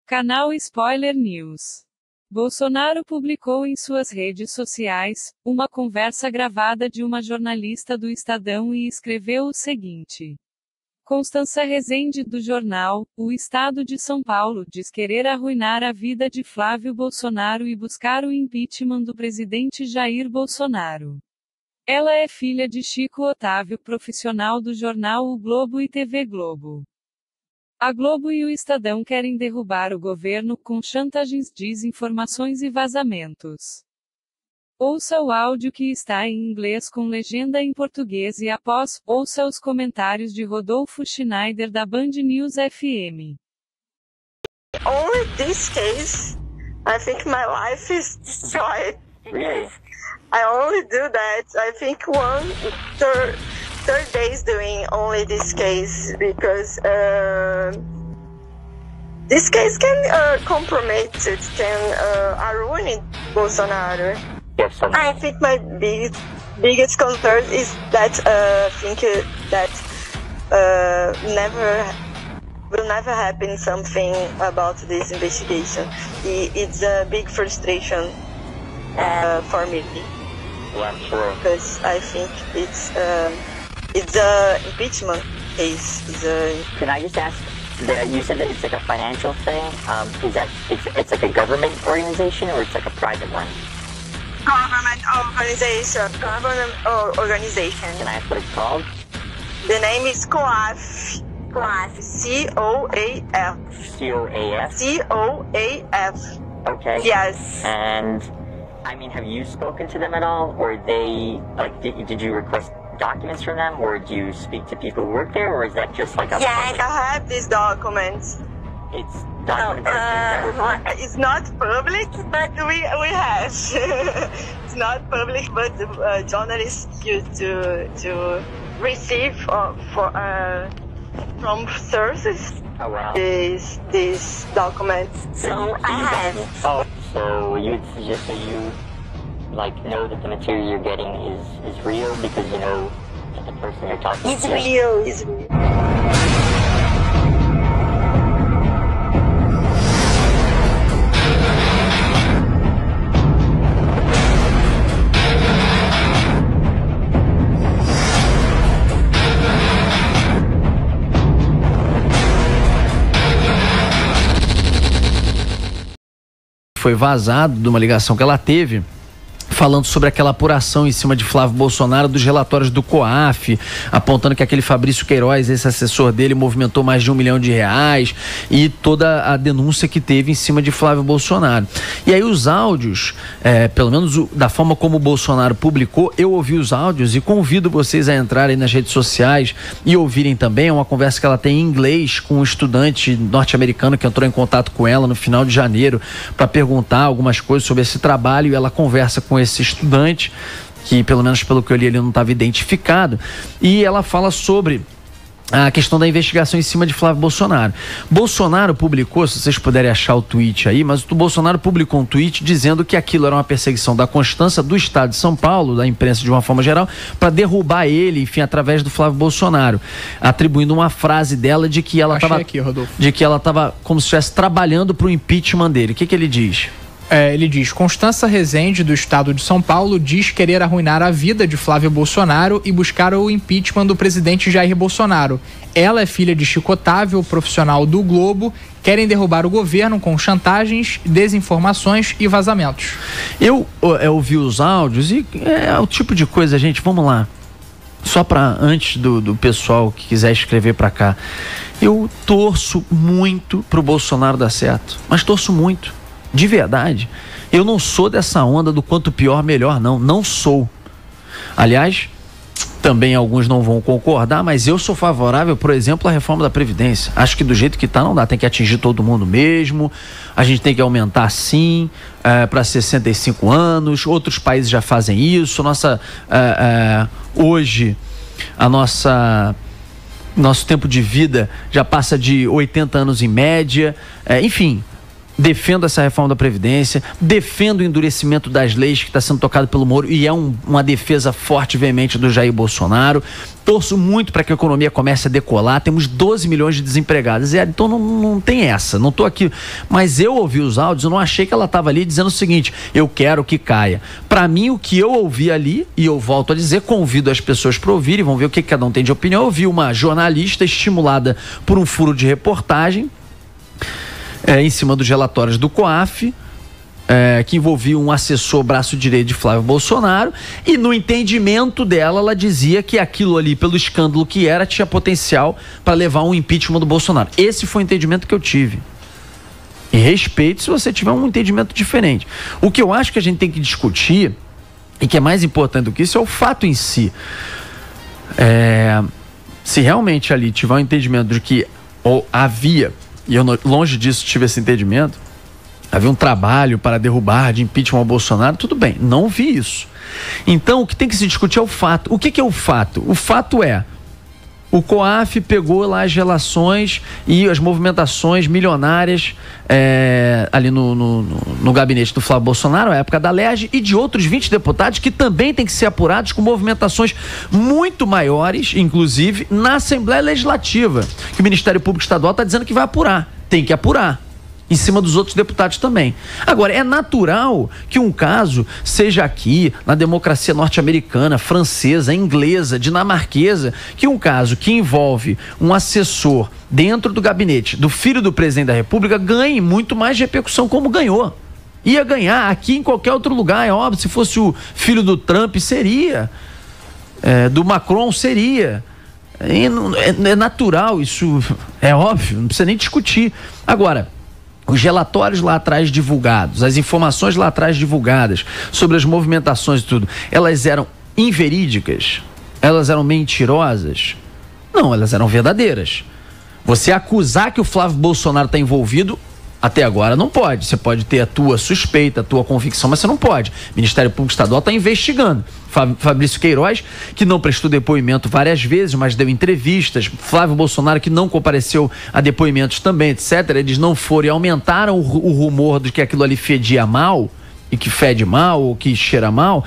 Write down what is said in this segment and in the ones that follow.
Canal Spoiler News. Bolsonaro publicou em suas redes sociais uma conversa gravada de uma jornalista do Estadão e escreveu o seguinte: Constança Rezende, do jornal O Estado de São Paulo, diz querer arruinar a vida de Flávio Bolsonaro e buscar o impeachment do presidente Jair Bolsonaro. Ela é filha de Chico Otávio, profissional do jornal O Globo e TV Globo. A Globo e o Estadão querem derrubar o governo com chantagens, desinformações e vazamentos. Ouça o áudio que está em inglês com legenda em português e após, ouça os comentários de Rodolfo Schneider da Band News FM. Only this case, I think my life is destroyed. Really? I only do that, I think third days doing only this case because this case can compromise, it can ruin Bolsonaro. Yes, I think my biggest concern is that think that will never happen something about this investigation. It's a big frustration for me. Yeah, I'm sure. Because I think it's a impeachment case. Can I just ask? You said that it's like a financial thing. Is that it's like a government organization or it's like a private one? Government organization. Can I ask what it's called? The name is COAF. COAF. C-O-A-F. C-O-A-F? C-O-A-F. Okay. Yes. And, I mean, have you spoken to them at all? Or they, like, did you request documents from them? Or do you speak to people who work there? Or is that just like a... Yes, I have these documents. It's documents it's not public, but we have. It's not public, but journalists used to receive from sources. Oh, wow. These documents. So I have. Oh, so you would suggest that you like know that the material you're getting is real because you know that the person you're talking to. It's real. Foi vazado de uma ligação que ela teve, falando sobre aquela apuração em cima de Flávio Bolsonaro dos relatórios do COAF, apontando que aquele Fabrício Queiroz, esse assessor dele, movimentou mais de R$1 milhão e toda a denúncia que teve em cima de Flávio Bolsonaro. E aí os áudios, pelo menos da forma como o Bolsonaro publicou, eu ouvi os áudios e convido vocês a entrarem nas redes sociais e ouvirem também uma conversa que ela tem em inglês com um estudante norte-americano que entrou em contato com ela no final de janeiro para perguntar algumas coisas sobre esse trabalho, e ela conversa com esse estudante, que pelo menos pelo que eu li ele não estava identificado, e ela fala sobre a questão da investigação em cima de Flávio Bolsonaro. Bolsonaro publicou, se vocês puderem achar o tweet aí, mas o Bolsonaro publicou um tweet dizendo que aquilo era uma perseguição da Constância, do Estado de São Paulo, da imprensa de uma forma geral, para derrubar ele, enfim, através do Flávio Bolsonaro, atribuindo uma frase dela de que ela estava como se estivesse trabalhando para o impeachment dele. O que ele diz? Ele diz: Constança Rezende, do Estado de São Paulo, diz querer arruinar a vida de Flávio Bolsonaro e buscar o impeachment do presidente Jair Bolsonaro. Ela é filha de Chico Otávio, profissional do Globo. Querem derrubar o governo com chantagens, desinformações e vazamentos. Eu ouvi os áudios e é o tipo de coisa, gente, vamos lá. Só para antes do pessoal que quiser escrever para cá. Eu torço muito pro Bolsonaro dar certo, mas torço muito. De verdade, eu não sou dessa onda do quanto pior, melhor, não sou. Aliás, também alguns não vão concordar, mas eu sou favorável, por exemplo, à reforma da Previdência. Acho que do jeito que está não dá, tem que atingir todo mundo mesmo, a gente tem que aumentar sim para 65 anos, outros países já fazem isso, hoje nosso tempo de vida já passa de 80 anos em média, enfim. defendo essa reforma da Previdência, defendo o endurecimento das leis que está sendo tocado pelo Moro e é uma defesa forte e veemente do Jair Bolsonaro. Torço muito para que a economia comece a decolar. Temos 12 milhões de desempregados. Então não tem essa, não estou aqui. Mas eu ouvi os áudios, eu não achei que ela estava ali dizendo o seguinte: eu quero que caia. Para mim, o que eu ouvi ali, e eu volto a dizer, convido as pessoas para ouvirem, vão ver o que cada um tem de opinião. Eu ouvi uma jornalista estimulada por um furo de reportagem em cima dos relatórios do COAF, que envolvia um assessor braço direito de Flávio Bolsonaro, e no entendimento dela, ela dizia que aquilo ali, pelo escândalo que era, tinha potencial para levar um impeachment do Bolsonaro. Esse foi o entendimento que eu tive. E respeito se você tiver um entendimento diferente. O que eu acho que a gente tem que discutir, e que é mais importante do que isso, é o fato em si. Se realmente ali tiver um entendimento de que havia, e eu longe disso tive esse entendimento, havia um trabalho para derrubar de impeachment ao Bolsonaro, tudo bem, não vi isso. Então, o que tem que se discutir é o fato. O que é o fato? O fato é, o COAF pegou lá as relações e as movimentações milionárias ali no gabinete do Flávio Bolsonaro, à época da LERJ, e de outros 20 deputados que também têm que ser apurados, com movimentações muito maiores, inclusive na Assembleia Legislativa, que o Ministério Público Estadual está dizendo que vai apurar. Tem que apurar. Em cima dos outros deputados também. Agora, é natural que um caso seja aqui, na democracia norte-americana, francesa, inglesa, dinamarquesa, que um caso que envolve um assessor dentro do gabinete do filho do presidente da República ganhe muito mais repercussão, como ganhou. Ia ganhar aqui em qualquer outro lugar, é óbvio. Se fosse o filho do Trump, seria. Do Macron, seria. É natural, isso é óbvio, não precisa nem discutir. Agora, os relatórios lá atrás divulgados, as informações lá atrás divulgadas sobre as movimentações e tudo, elas eram inverídicas? Elas eram mentirosas? Não, elas eram verdadeiras. Você acusar que o Flávio Bolsonaro está envolvido, até agora não pode. Você pode ter a tua suspeita, a tua convicção, mas você não pode. O Ministério Público Estadual está investigando. Fabrício Queiroz, que não prestou depoimento várias vezes, mas deu entrevistas. Flávio Bolsonaro, que não compareceu a depoimentos também, etc. Eles não foram e aumentaram o rumor de que aquilo ali fedia mal, e que fede mal, ou que cheira mal.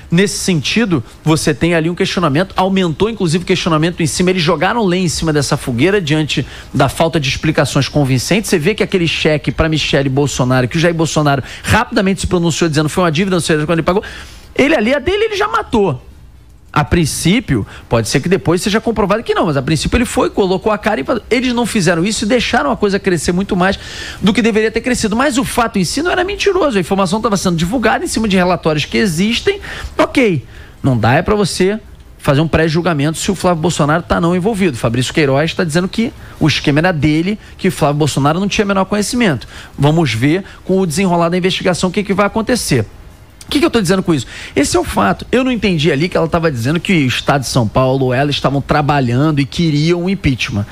Nesse sentido, você tem ali um questionamento, aumentou inclusive o questionamento em cima, eles jogaram lenha em cima dessa fogueira diante da falta de explicações convincentes. Você vê que aquele cheque para Michele Bolsonaro, que o Jair Bolsonaro rapidamente se pronunciou dizendo que foi uma dívida, não sei quando ele pagou, ele ali, a dele ele já matou. A princípio, pode ser que depois seja comprovado que não, mas a princípio ele foi, colocou a cara e eles não fizeram isso e deixaram a coisa crescer muito mais do que deveria ter crescido. Mas o fato em si não era mentiroso, a informação estava sendo divulgada em cima de relatórios que existem. Ok, não dá para você fazer um pré-julgamento se o Flávio Bolsonaro está não envolvido. Fabrício Queiroz está dizendo que o esquema era dele, que o Flávio Bolsonaro não tinha o menor conhecimento. Vamos ver com o desenrolar da investigação o que vai acontecer. O que eu estou dizendo com isso? Esse é o fato. Eu não entendi ali que ela estava dizendo que o Estado de São Paulo ou ela estavam trabalhando e queriam um impeachment.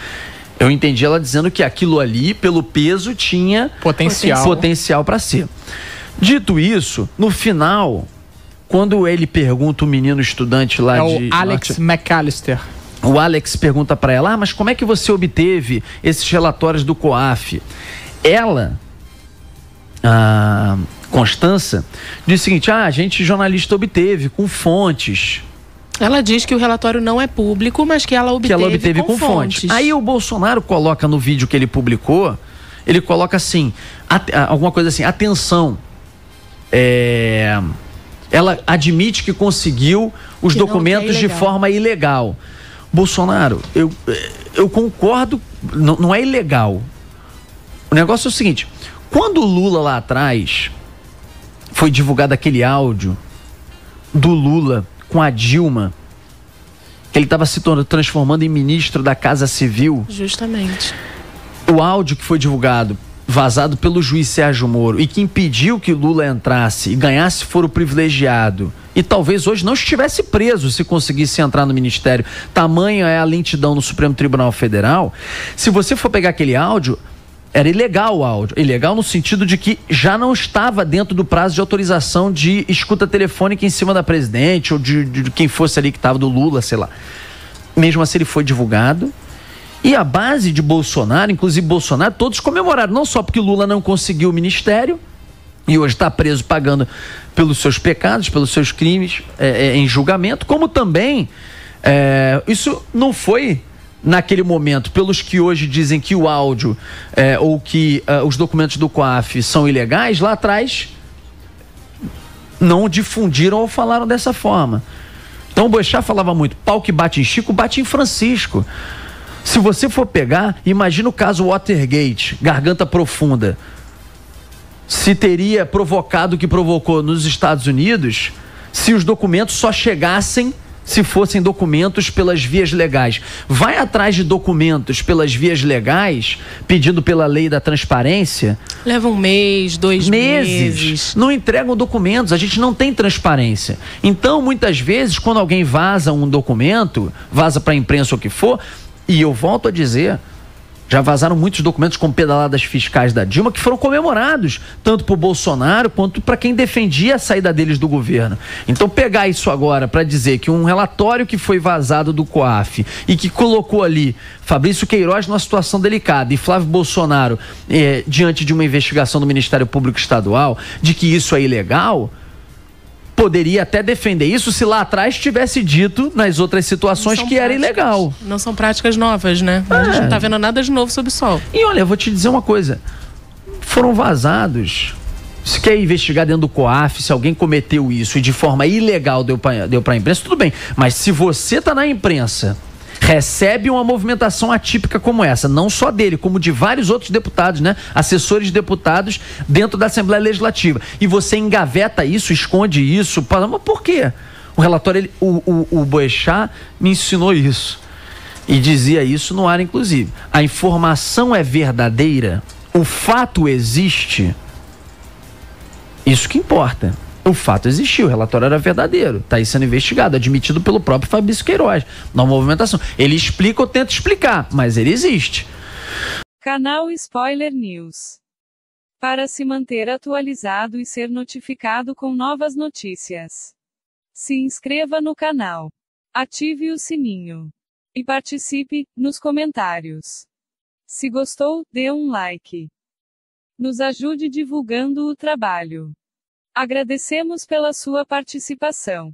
Eu entendi ela dizendo que aquilo ali, pelo peso, tinha potencial para ser. Dito isso, no final, quando ele pergunta o menino estudante lá o Alex McAllister. O Alex pergunta para ela, mas como é que você obteve esses relatórios do COAF? Ela... Constança diz o seguinte: a gente jornalista obteve com fontes. Ela diz que o relatório não é público, mas que ela obteve com fontes. Aí o Bolsonaro coloca no vídeo que ele publicou, ele coloca assim, alguma coisa assim, atenção, ela admite que conseguiu os documentos de forma ilegal. Bolsonaro, eu concordo, não é ilegal. O negócio é o seguinte: quando o Lula lá atrás foi divulgado aquele áudio do Lula com a Dilma, que ele estava se transformando em ministro da Casa Civil. Justamente. O áudio que foi divulgado, vazado pelo juiz Sérgio Moro, e que impediu que Lula entrasse e ganhasse foro privilegiado, e talvez hoje não estivesse preso se conseguisse entrar no ministério. Tamanha é a lentidão no Supremo Tribunal Federal. Se você for pegar aquele áudio, era ilegal o áudio. Ilegal no sentido de que já não estava dentro do prazo de autorização de escuta telefônica em cima da presidente ou de quem fosse ali que estava, do Lula, sei lá. Mesmo assim ele foi divulgado E a base de Bolsonaro, inclusive Bolsonaro, todos comemoraram, não só porque Lula não conseguiu o ministério e hoje está preso pagando pelos seus pecados, pelos seus crimes em julgamento, como também isso não foi naquele momento, pelos que hoje dizem que o áudio ou que os documentos do COAF são ilegais, lá atrás não difundiram ou falaram dessa forma. Então o Boechat falava muito, pau que bate em Chico, bate em Francisco. Se você for pegar, imagina o caso Watergate, Garganta Profunda. Se teria provocado o que provocou nos Estados Unidos, se os documentos só chegassem, se fossem documentos pelas vias legais. Vai atrás de documentos pelas vias legais, pedindo pela lei da transparência. Leva um mês, 2 meses. Não entregam documentos, a gente não tem transparência. Então, muitas vezes, quando alguém vaza um documento, vaza para a imprensa ou o que for, e eu volto a dizer, já vazaram muitos documentos com pedaladas fiscais da Dilma que foram comemorados, tanto por Bolsonaro quanto para quem defendia a saída deles do governo. Então pegar isso agora para dizer que um relatório que foi vazado do COAF e que colocou ali Fabrício Queiroz numa situação delicada e Flávio Bolsonaro diante de uma investigação do Ministério Público Estadual, de que isso é ilegal, poderia até defender isso se lá atrás tivesse dito nas outras situações que era ilegal. Não são práticas novas, né? A gente não tá vendo nada de novo sob o sol. E olha, eu vou te dizer uma coisa. Foram vazados. Se quer investigar dentro do COAF, se alguém cometeu isso e de forma ilegal deu pra imprensa, tudo bem. Mas se você tá na imprensa, recebe uma movimentação atípica como essa, não só dele, como de vários outros deputados, né? Assessores de deputados dentro da Assembleia Legislativa. E você engaveta isso, esconde isso. Mas por quê? O relatório, o Boechat me ensinou isso. E dizia isso no ar, inclusive. A informação é verdadeira, o fato existe, isso que importa. O fato existiu, o relatório era verdadeiro, está aí sendo investigado, admitido pelo próprio Fabrício Queiroz, na movimentação. Ele explica ou tenta explicar, mas ele existe. Canal Spoiler News. Para se manter atualizado e ser notificado com novas notícias, se inscreva no canal, ative o sininho e participe nos comentários. Se gostou, dê um like. Nos ajude divulgando o trabalho. Agradecemos pela sua participação.